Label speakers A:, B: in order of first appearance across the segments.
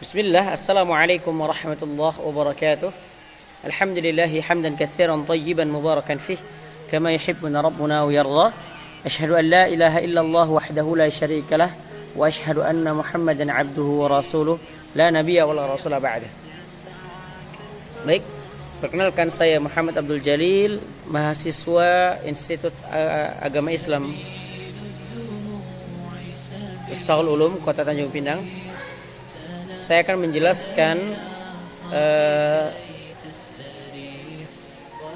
A: Bismillah, Assalamualaikum warahmatullahi wabarakatuh. Alhamdulillahi hamdan katsiran tayyiban mubarakan fih kama yuhibbuna rabbuna wa yarda. Asyhadu an la ilaha illallah wahdahu la syarika lah wa asyhadu anna Muhammadan abduhu wa rasuluh la nabiyya wa la rasula ba'dah. Baik, perkenalkan saya Muhammad Abdul Jalil, mahasiswa Institut Agama Islam Miftahul Ulum Kota Tanjung Pinang. Saya akan menjelaskan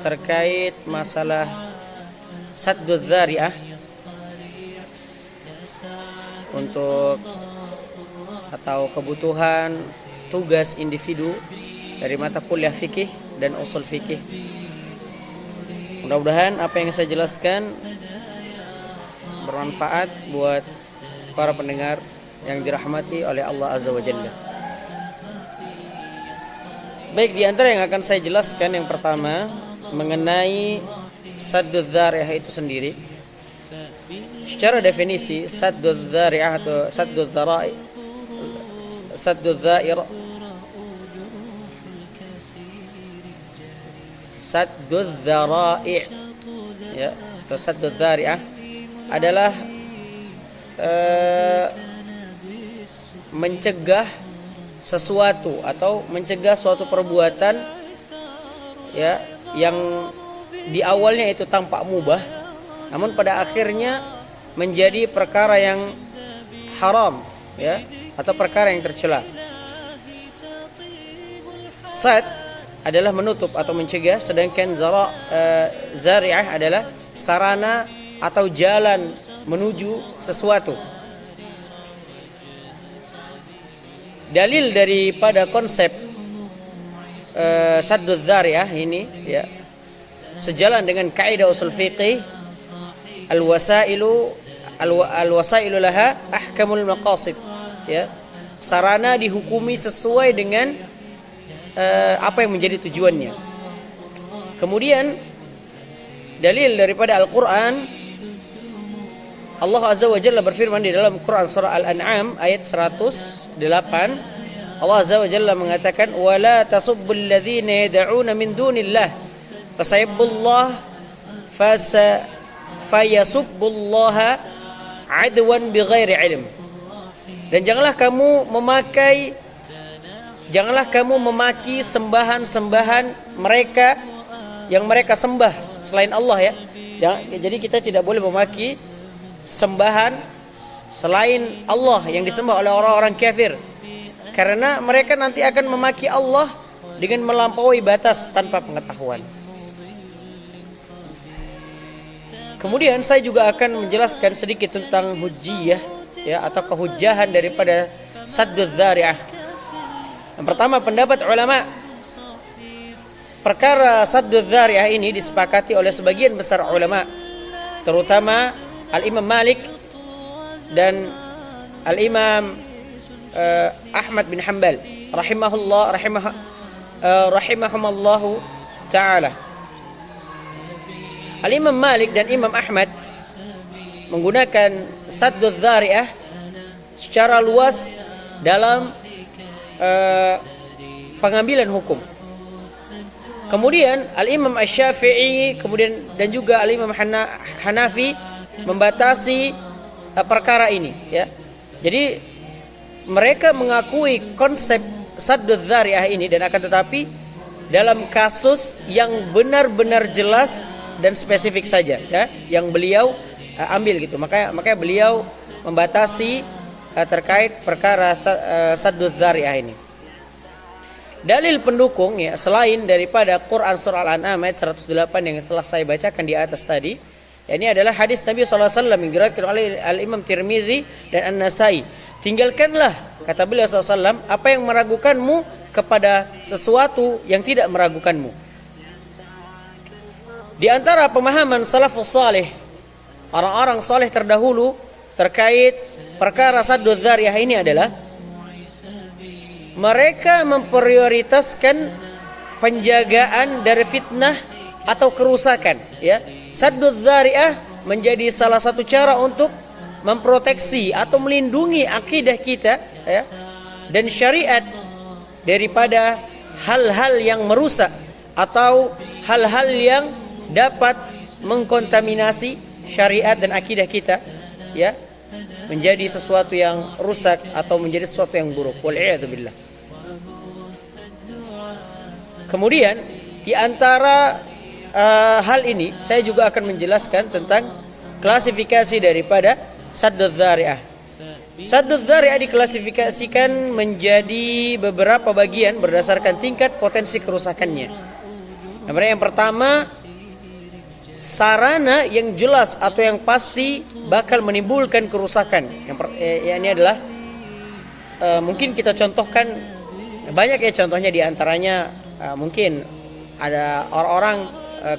A: terkait masalah saddud dzari'ah untuk atau kebutuhan tugas individu dari mata kuliah fikih dan usul fikih. Mudah-mudahan apa yang saya jelaskan bermanfaat buat para pendengar yang dirahmati oleh Allah Azza wa Jalla. Baik, di antara yang akan saya jelaskan yang pertama mengenai saddud dzari'ah itu sendiri. Secara definisi saddud dzari'ah atau saddud dzara'i, saddud dza'ir, saddud dzara'i' ya, atau saddud dzari'ah adalah mencegah sesuatu atau mencegah suatu perbuatan ya yang di awalnya itu tampak mubah namun pada akhirnya menjadi perkara yang haram ya atau perkara yang tercela. Sad adalah menutup atau mencegah, sedangkan zari'ah adalah sarana atau jalan menuju sesuatu. Dalil daripada konsep saddud dzari'ah ini ya sejalan dengan kaidah usul fiqih al-wasailu laha ahkamul maqasid ya, sarana dihukumi sesuai dengan apa yang menjadi tujuannya. Kemudian dalil daripada Al-Qur'an, Allah Azza wa Jalla berfirman di dalam Quran surah Al-An'am ayat 108. Allah Azza wa Jalla mengatakan wala tasubbul ladzina yad'una min dunillah fasayubullah fayasubbullaha adwan bighairi ilm. Dan janganlah kamu memaki sembahan-sembahan mereka yang mereka sembah selain Allah ya. Jadi kita tidak boleh memaki sembahan selain Allah yang disembah oleh orang-orang kafir, karena mereka nanti akan memaki Allah dengan melampaui batas tanpa pengetahuan. Kemudian saya juga akan menjelaskan sedikit tentang hujjiyah ya atau kehujahan daripada saddud dzari'ah. Yang pertama, pendapat ulama, perkara saddud dzari'ah ini disepakati oleh sebagian besar ulama, terutama Al-Imam Malik dan Al-Imam Ahmad bin Hanbal rahimahumallahu ta'ala. Al-Imam Malik dan Imam Ahmad menggunakan saddud dzari'ah secara luas dalam pengambilan hukum. Kemudian Al-Imam Asy-Syafi'i dan juga Al-Imam Hanafi membatasi perkara ini ya. Jadi mereka mengakui konsep saddud dzari'ah ini, dan akan tetapi dalam kasus yang benar-benar jelas dan spesifik saja ya yang beliau ambil gitu. Makanya beliau membatasi terkait perkara saddud dzari'ah ini. Dalil pendukung ya selain daripada Quran surah Al-An'am ayat 108 yang telah saya bacakan di atas tadi, ya, ini adalah hadis Nabi SAW yang diriwayatkan oleh Al-Imam Tirmizi dan An-Nasai. Tinggalkanlah, kata beliau SAW, apa yang meragukanmu kepada sesuatu yang tidak meragukanmu. Di antara pemahaman salafus salih, orang-orang saleh terdahulu terkait perkara saddud dzari'ah ini adalah mereka memprioritaskan penjagaan dari fitnah atau kerusakan ya. Saddud dzari'ah menjadi salah satu cara untuk memproteksi atau melindungi akidah kita ya, dan syariat daripada hal-hal yang merusak atau hal-hal yang dapat mengkontaminasi syariat dan akidah kita, ya, menjadi sesuatu yang rusak atau menjadi sesuatu yang buruk. Wal'iyadzubillah. Kemudian di antara hal ini saya juga akan menjelaskan tentang klasifikasi daripada sadduz dzari'ah. Sadduz dzari'ah diklasifikasikan menjadi beberapa bagian berdasarkan tingkat potensi kerusakannya. Yang pertama, sarana yang jelas atau yang pasti bakal menimbulkan kerusakan. Ini adalah mungkin kita contohkan banyak ya contohnya, di antaranya mungkin ada orang-orang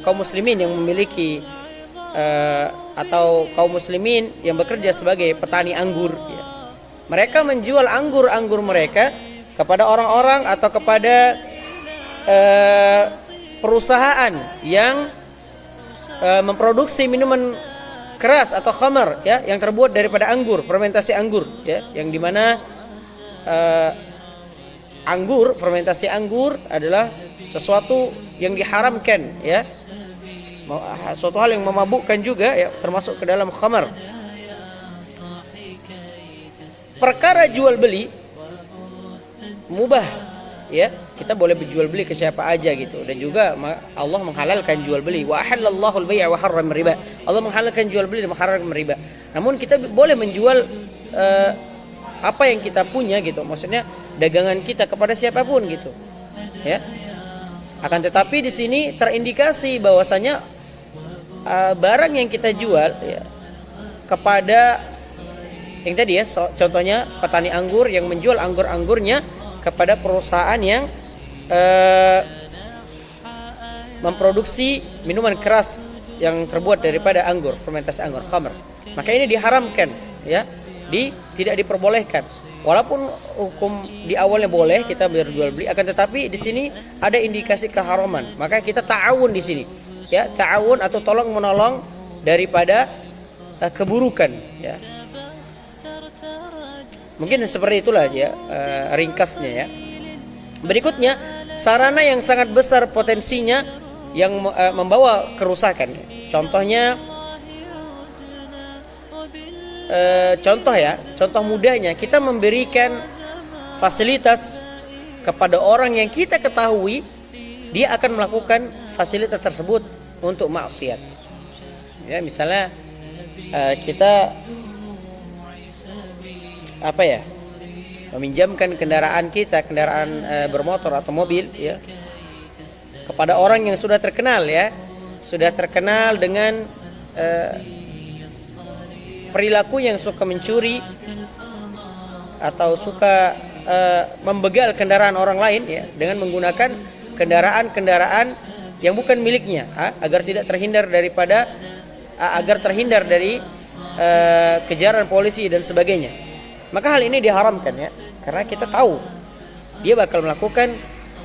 A: kaum muslimin yang memiliki atau kaum muslimin yang bekerja sebagai petani anggur, ya. Mereka menjual anggur-anggur mereka kepada orang-orang atau kepada perusahaan yang memproduksi minuman keras atau khamar, ya, yang terbuat daripada anggur, fermentasi anggur, ya, yang dimana anggur, fermentasi anggur adalah sesuatu yang diharamkan, ya, suatu hal yang memabukkan juga, ya, termasuk ke dalam khamar. Perkara jual beli mubah, ya, kita boleh berjual beli ke siapa aja gitu, dan juga Allah menghalalkan jual beli. Wa ahallallahu al-bai'a wa harrama riba. Allah menghalalkan jual beli dan mengharamkan riba. Namun kita boleh menjual apa yang kita punya gitu, maksudnya dagangan kita kepada siapapun gitu, ya. Akan tetapi di sini terindikasi bahwasanya barang yang kita jual, ya, kepada yang tadi, ya, contohnya petani anggur yang menjual anggur-anggurnya kepada perusahaan yang memproduksi minuman keras yang terbuat daripada anggur, fermentasi anggur, khamr, maka ini diharamkan, ya, tidak diperbolehkan. Walaupun hukum di awalnya boleh kita berjual beli, akan tetapi di sini ada indikasi keharaman, maka kita ta'awun di sini, ya, ta'awun atau tolong menolong daripada keburukan, ya. Mungkin seperti itulah, ya, ringkasnya, ya. Berikutnya, sarana yang sangat besar potensinya yang membawa kerusakan. Contohnya, contoh mudahnya, kita memberikan fasilitas kepada orang yang kita ketahui dia akan melakukan fasilitas tersebut untuk maksiat. Ya, misalnya kita meminjamkan kendaraan kita, kendaraan bermotor atau mobil, ya, kepada orang yang sudah terkenal, ya, sudah terkenal dengan perilaku yang suka mencuri atau suka membegal kendaraan orang lain, ya, dengan menggunakan kendaraan-kendaraan yang bukan miliknya, agar terhindar dari kejaran polisi dan sebagainya. Maka hal ini diharamkan, ya, karena kita tahu dia bakal melakukan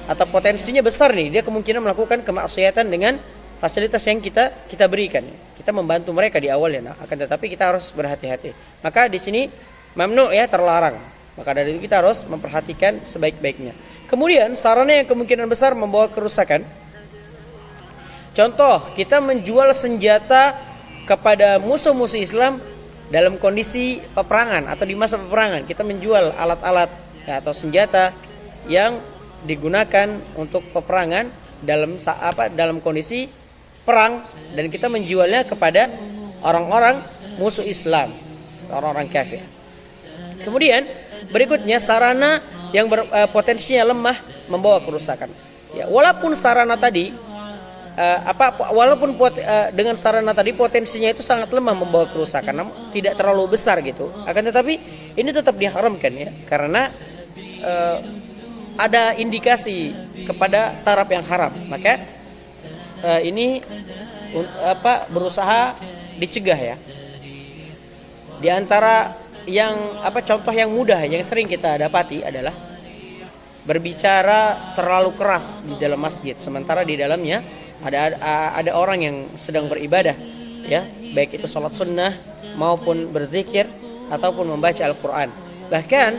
A: atau potensinya besar nih, dia kemungkinan melakukan kemaksiatan dengan fasilitas yang kita berikan. Kita membantu mereka di awal, ya, akan tetapi kita harus berhati-hati. Maka di sini mamnu, ya, terlarang. Maka dari itu kita harus memperhatikan sebaik-baiknya. Kemudian sarana yang kemungkinan besar membawa kerusakan. Contoh, kita menjual senjata kepada musuh-musuh Islam dalam kondisi peperangan atau di masa peperangan. Kita menjual alat-alat, ya, atau senjata yang digunakan untuk peperangan dalam kondisi perang, dan kita menjualnya kepada orang-orang musuh Islam, orang-orang kafir. Kemudian berikutnya, sarana yang potensinya lemah membawa kerusakan. Ya, walaupun sarana tadi dengan sarana tadi potensinya itu sangat lemah membawa kerusakan, namun tidak terlalu besar gitu. Akan tetapi ini tetap diharamkan, ya, karena ada indikasi kepada taraf yang haram. Maka ini berusaha dicegah, ya. Di antara contoh yang mudah yang sering kita dapati adalah berbicara terlalu keras di dalam masjid, sementara di dalamnya ada orang yang sedang beribadah, ya, baik itu sholat sunnah maupun berzikir ataupun membaca Al-Quran. Bahkan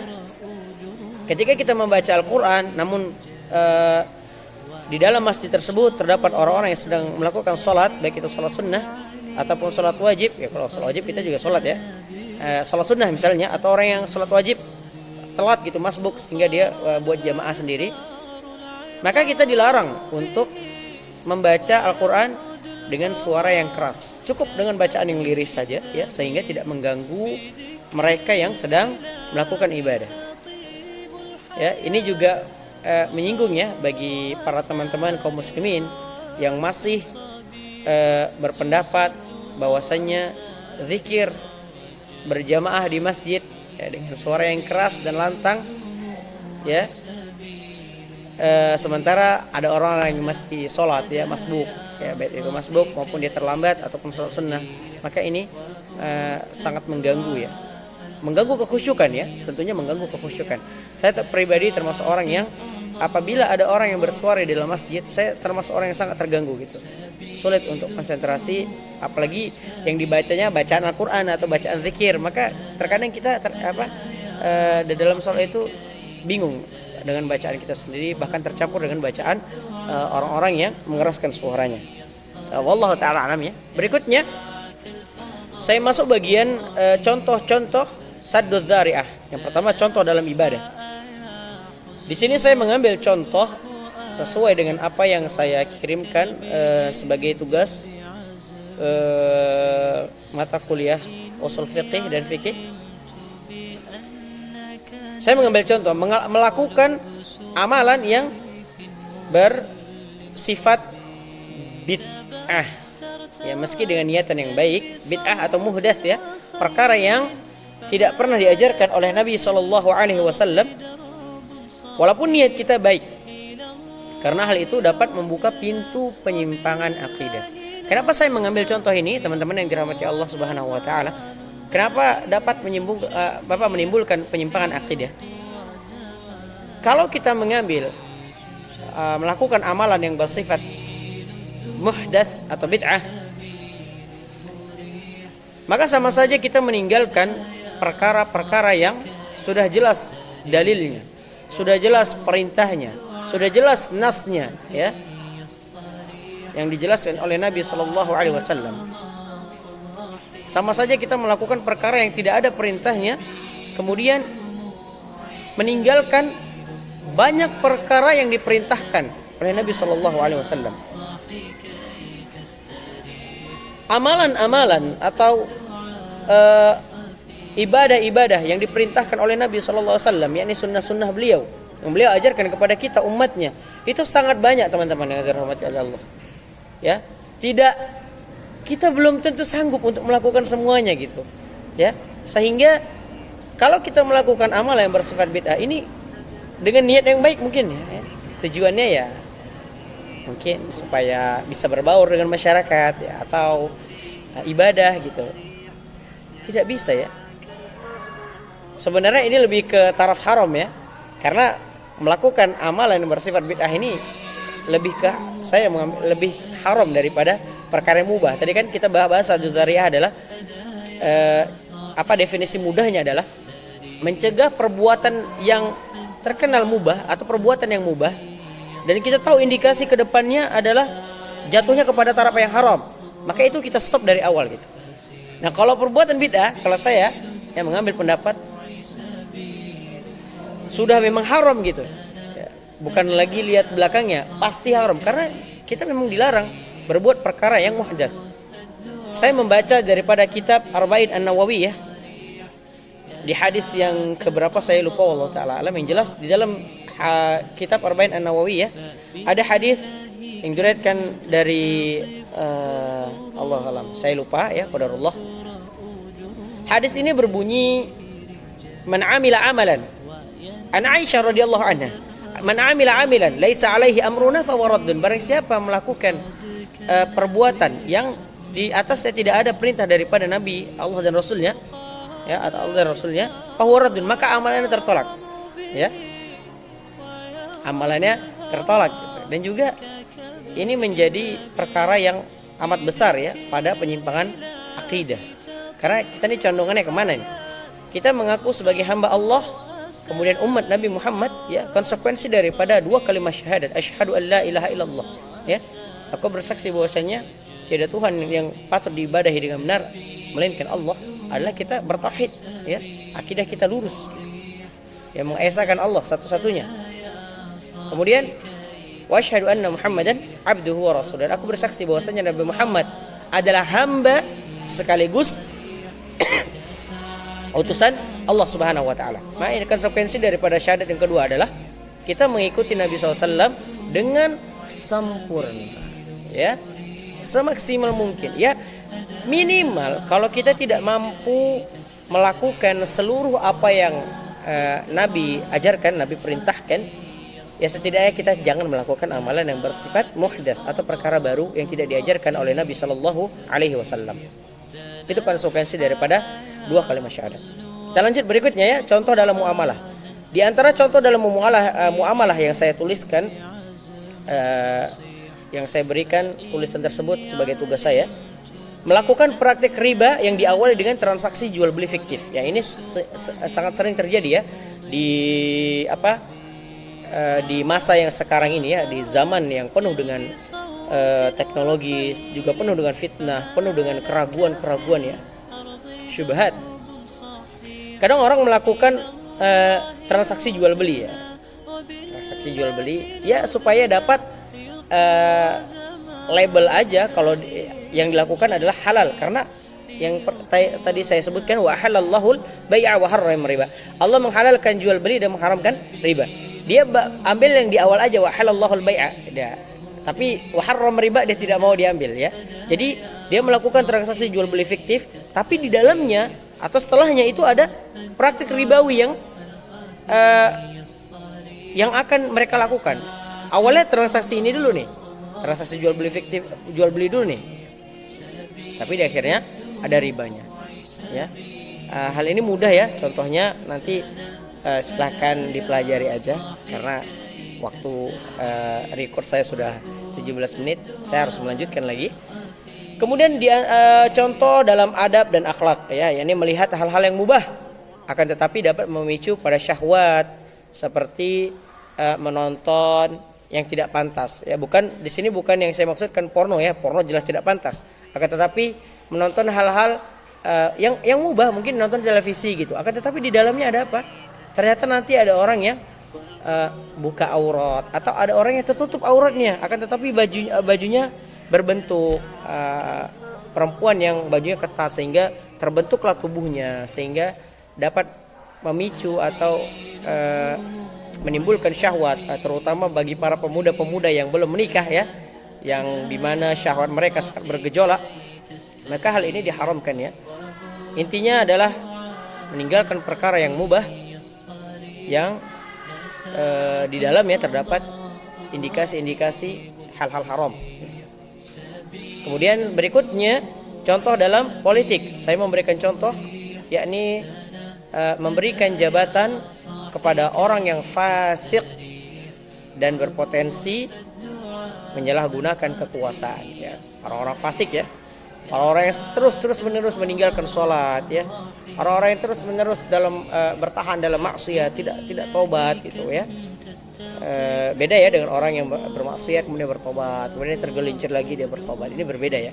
A: ketika kita membaca Al-Quran, namun di dalam masjid tersebut terdapat orang-orang yang sedang melakukan sholat, baik itu sholat sunnah ataupun sholat wajib. Ya kalau sholat wajib kita juga sholat ya, sholat sunnah misalnya, atau orang yang sholat wajib telat gitu, masbuk, sehingga dia buat jamaah sendiri, maka kita dilarang untuk membaca Al-Quran dengan suara yang keras. Cukup dengan bacaan yang liris saja ya, sehingga tidak mengganggu mereka yang sedang melakukan ibadah. Ya, ini juga menyinggung ya bagi para teman-teman kaum muslimin yang masih berpendapat bahwasannya zikir berjamaah di masjid ya, dengan suara yang keras dan lantang ya, sementara ada orang yang masih sholat ya, masbuk ya, baik itu masbuk maupun dia terlambat ataupun sholat sunnah, maka ini sangat mengganggu ya, mengganggu kekhusyukan ya, tentunya mengganggu kekhusyukan. Saya pribadi termasuk orang yang apabila ada orang yang bersuara di dalam masjid, saya termasuk orang yang sangat terganggu gitu, sulit untuk konsentrasi, apalagi yang dibacanya bacaan Al-Quran atau bacaan zikir, maka terkadang kita di dalam sholat itu bingung dengan bacaan kita sendiri, bahkan tercampur dengan bacaan orang-orang yang mengeraskan suaranya. Wallahu ta'ala alam ya. Berikutnya saya masuk bagian contoh-contoh saddud dzari'ah. Yang pertama, contoh dalam ibadah. Di sini saya mengambil contoh sesuai dengan apa yang saya kirimkan sebagai tugas mata kuliah usul fiqih dan fikih. Saya mengambil contoh melakukan amalan yang bersifat bid'ah ya, meski dengan niatan yang baik, bid'ah atau muhdats ya, perkara yang tidak pernah diajarkan oleh Nabi SAW, walaupun niat kita baik, karena hal itu dapat membuka pintu penyimpangan akidah. Kenapa saya mengambil contoh ini, teman-teman yang dirahmati Allah Subhanahu wa taala? Kenapa dapat menimbulkan penyimpangan akidah? Kalau kita melakukan amalan yang bersifat muhdats atau bid'ah, maka sama saja kita meninggalkan perkara-perkara yang sudah jelas dalilnya, sudah jelas perintahnya, sudah jelas nasnya ya, yang dijelaskan oleh Nabi SAW. Sama saja kita melakukan perkara yang tidak ada perintahnya, kemudian meninggalkan banyak perkara yang diperintahkan oleh Nabi SAW. Amalan-amalan atau ibadah-ibadah yang diperintahkan oleh Nabi SAW, yakni sunnah-sunnah beliau yang beliau ajarkan kepada kita umatnya, itu sangat banyak teman-teman yang dirahmati Allah ya. Kita belum tentu sanggup untuk melakukan semuanya gitu ya, sehingga kalau kita melakukan amal yang bersifat bid'ah ini dengan niat yang baik mungkin ya, tujuannya ya mungkin supaya bisa berbaur dengan masyarakat ya, atau ibadah gitu, tidak bisa ya. Sebenarnya ini lebih ke taraf haram ya, karena melakukan amalan yang bersifat bid'ah ini lebih haram daripada perkara yang mubah. Tadi kan kita bahas dzari'ah adalah definisi mudahnya adalah mencegah perbuatan yang terkenal mubah atau perbuatan yang mubah, dan kita tahu indikasi ke depannya adalah jatuhnya kepada taraf yang haram, maka itu kita stop dari awal gitu. Nah, kalau perbuatan bid'ah, kalau saya yang mengambil pendapat sudah memang haram gitu ya, bukan lagi lihat belakangnya, pasti haram, karena kita memang dilarang berbuat perkara yang muhdats. Saya membaca daripada kitab Arba'in An-Nawawi ya, di hadis yang keberapa saya lupa, Allah taala alam, yang jelas di dalam kitab Arba'in An-Nawawi ya, ada hadis yang diriwayatkan dari Allah alam, saya lupa ya, qadarullah. Hadis ini berbunyi, man amila amalan, an Aisyah radhiyallahu anha, man amila amilan laisa alaihi amruna fa waraddun. Barang siapa melakukan perbuatan yang di atasnya tidak ada perintah daripada Nabi Allah dan Rasulnya ya, atau Allah dan Rasulnya, fa waraddun, maka amalannya tertolak ya, amalannya tertolak gitu. Dan juga ini menjadi perkara yang amat besar ya pada penyimpangan akidah, karena kita ini condongannya kemana nih? Kita mengaku sebagai hamba Allah, kemudian umat Nabi Muhammad, ya, konsekuensi daripada dua kalimat syahadat, asyhadu an la ilaha illallah, ya, aku bersaksi bahwasanya tiada Tuhan yang patut diibadahi dengan benar melainkan Allah, adalah kita bertauhid, ya, akidah kita lurus, gitu. Ya, mengesahkan Allah satu-satunya. Kemudian wa asyhadu anna Muhammadan abduhu wa rasuluh, aku bersaksi bahwasanya Nabi Muhammad adalah hamba sekaligus utusan Allah Subhanahu wa taala. Maka ini konsekuensi daripada syahadat yang kedua adalah kita mengikuti Nabi SAW dengan sempurna, ya, semaksimal mungkin, ya. Minimal kalau kita tidak mampu melakukan seluruh apa yang Nabi ajarkan, Nabi perintahkan, ya setidaknya kita jangan melakukan amalan yang bersifat muhdats atau perkara baru yang tidak diajarkan oleh Nabi Shallallahu Alaihi Wasallam. Itu konsekuensi daripada dua kalimat syahadat. Kita lanjut berikutnya, ya, contoh dalam muamalah. Di antara contoh dalam muamalah yang saya tuliskan, yang saya berikan tulisan tersebut sebagai tugas saya, melakukan praktik riba yang diawali dengan transaksi jual beli fiktif. Ya, ini sangat sering terjadi, ya, di masa yang sekarang ini, ya, di zaman yang penuh dengan teknologi, juga penuh dengan fitnah, penuh dengan keraguan-keraguan, ya, syubhat. Kadang orang melakukan transaksi jual beli, ya, transaksi jual beli, ya, supaya dapat label aja kalau yang dilakukan adalah halal, karena yang tadi saya sebutkan wa halallahu bai'a wa harrama riba. Allah menghalalkan jual beli dan mengharamkan riba. Dia ambil yang di awal aja wa halallahu bai'a, tapi wa harrama riba dia tidak mau diambil, ya. Jadi dia melakukan transaksi jual beli fiktif, tapi di dalamnya atau setelahnya itu ada praktik ribawi yang akan mereka lakukan. Awalnya transaksi ini dulu nih, transaksi jual beli fiktif, jual beli dulu nih, tapi di akhirnya ada ribanya, ya. Hal ini mudah, ya, contohnya nanti silahkan dipelajari aja, karena waktu record saya sudah 17 menit, saya harus melanjutkan lagi. Kemudian contoh dalam adab dan akhlak, ya, yakni melihat hal-hal yang mubah akan tetapi dapat memicu pada syahwat, seperti menonton yang tidak pantas, ya. Di sini bukan yang saya maksudkan porno, ya, porno jelas tidak pantas, akan tetapi menonton hal-hal yang mubah, mungkin nonton televisi gitu, akan tetapi di dalamnya ada apa? Ternyata nanti ada orang yang buka aurat, atau ada orang yang tertutup auratnya, akan tetapi bajunya berbentuk perempuan yang bajunya ketat, sehingga terbentuklah tubuhnya, sehingga dapat memicu atau menimbulkan syahwat, terutama bagi para pemuda-pemuda yang belum menikah, ya, yang dimana syahwat mereka sangat bergejolak. Maka hal ini diharamkan, ya. Intinya adalah meninggalkan perkara yang mubah yang di dalamnya terdapat indikasi-indikasi hal-hal haram. Kemudian berikutnya contoh dalam politik. Saya memberikan contoh, yakni memberikan jabatan kepada orang yang fasik dan berpotensi menyalahgunakan kekuasaan, ya. Orang-orang fasik, ya, orang-orang yang terus menerus meninggalkan sholat, ya, orang-orang yang terus menerus dalam bertahan dalam maksiat, tidak tobat, gitu, ya. Beda, ya, dengan orang yang bermaksiat kemudian bertobat, kemudian tergelincir lagi dia bertobat. Ini berbeda, ya.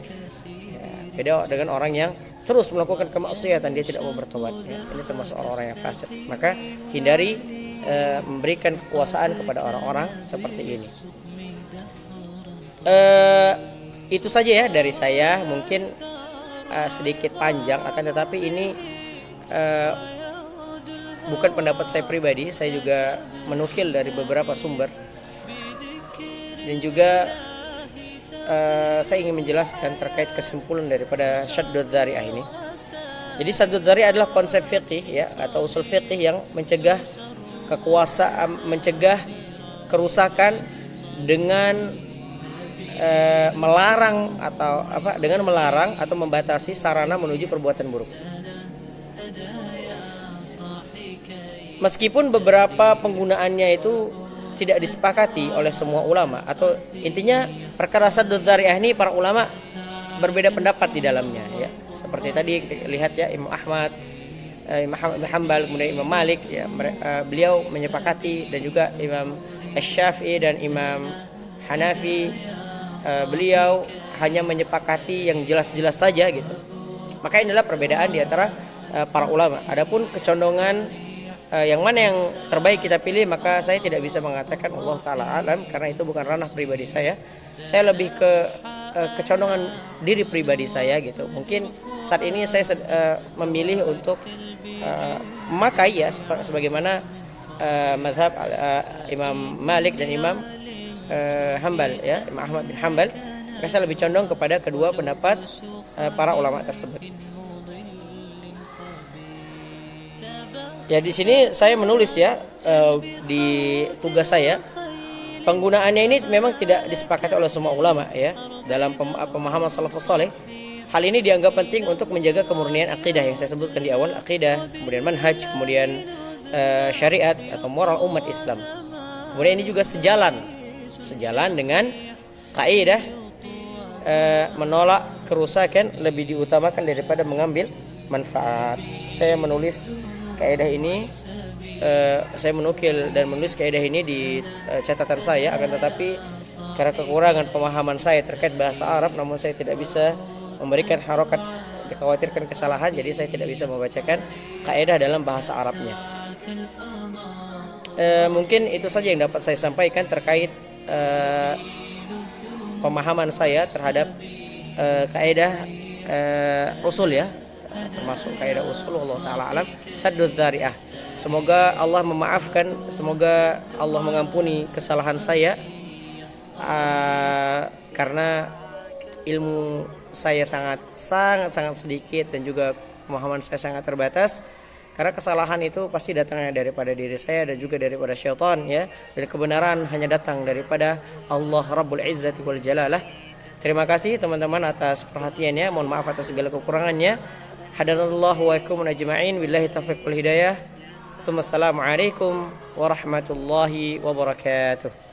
A: Beda dengan orang yang terus melakukan kemaksiatan dia tidak mau bertobat, ya. Ini termasuk orang-orang yang fasik. Maka hindari memberikan kekuasaan kepada orang-orang seperti ini. Itu saja, ya, dari saya. Mungkin sedikit panjang, akan tetapi ini bukan pendapat saya pribadi. Saya juga menukil dari beberapa sumber, dan juga saya ingin menjelaskan terkait kesimpulan daripada syaddud dzari'ah ini. Jadi syaddud dzari'ah adalah konsep fiqih, ya, atau usul fiqih yang mencegah kekuasaan, mencegah kerusakan dengan melarang atau membatasi sarana menuju perbuatan buruk. Meskipun beberapa penggunaannya itu tidak disepakati oleh semua ulama, atau intinya perkara syaddud dzari'ah ini para ulama berbeda pendapat di dalamnya, ya. Seperti tadi lihat, ya, Imam Ahmad, Imam Ahmad bin Hanbal, kemudian Imam Malik ya, beliau menyepakati, dan juga Imam Asy-Syafi'i dan Imam Hanafi, beliau hanya menyepakati yang jelas-jelas saja gitu. Maka inilah perbedaan di antara para ulama. Adapun kecondongan yang mana yang terbaik kita pilih, maka saya tidak bisa mengatakan Allah taala alam, karena itu bukan ranah pribadi saya. Saya lebih ke kecondongan diri pribadi saya gitu. Mungkin saat ini saya memilih untuk memakai ya sebagaimana mazhab Imam Malik dan Imam Hanbal ya, Imam Ahmad bin Hanbal. Maka saya lebih condong kepada kedua pendapat para ulama tersebut. Ya, di sini saya menulis ya, di tugas saya, penggunaannya ini memang tidak disepakati oleh semua ulama ya dalam pemahaman salafus saleh. Hal ini dianggap penting untuk menjaga kemurnian akidah yang saya sebutkan di awal, akidah, kemudian manhaj, kemudian syariat atau moral umat Islam. Kemudian ini juga sejalan dengan kaidah menolak kerusakan lebih diutamakan daripada mengambil manfaat. Saya menulis kaidah ini, saya menukil dan menulis kaidah ini di catatan saya, akan tetapi karena kekurangan pemahaman saya terkait bahasa Arab, namun saya tidak bisa memberikan harokat, dikhawatirkan kesalahan, jadi saya tidak bisa membacakan kaidah dalam bahasa Arabnya. Mungkin itu saja yang dapat saya sampaikan terkait pemahaman saya terhadap kaidah usul ya, termasuk kaidah usul. Allah taala alam, saddud dzari'ah. Semoga Allah memaafkan, semoga Allah mengampuni kesalahan saya, karena ilmu saya sangat sedikit dan juga pemahaman saya sangat terbatas. Karena kesalahan itu pasti datangnya daripada diri saya dan juga daripada syaitan ya, dan kebenaran hanya datang daripada Allah Rabbul Izzati wal Jalalah. Terima kasih teman-teman atas perhatiannya. Mohon maaf atas segala kekurangannya. Hadanallahu wa iyyakum ajma'in. Billahi taufiq wal hidayah. Assalamualaikum warahmatullahi wabarakatuh.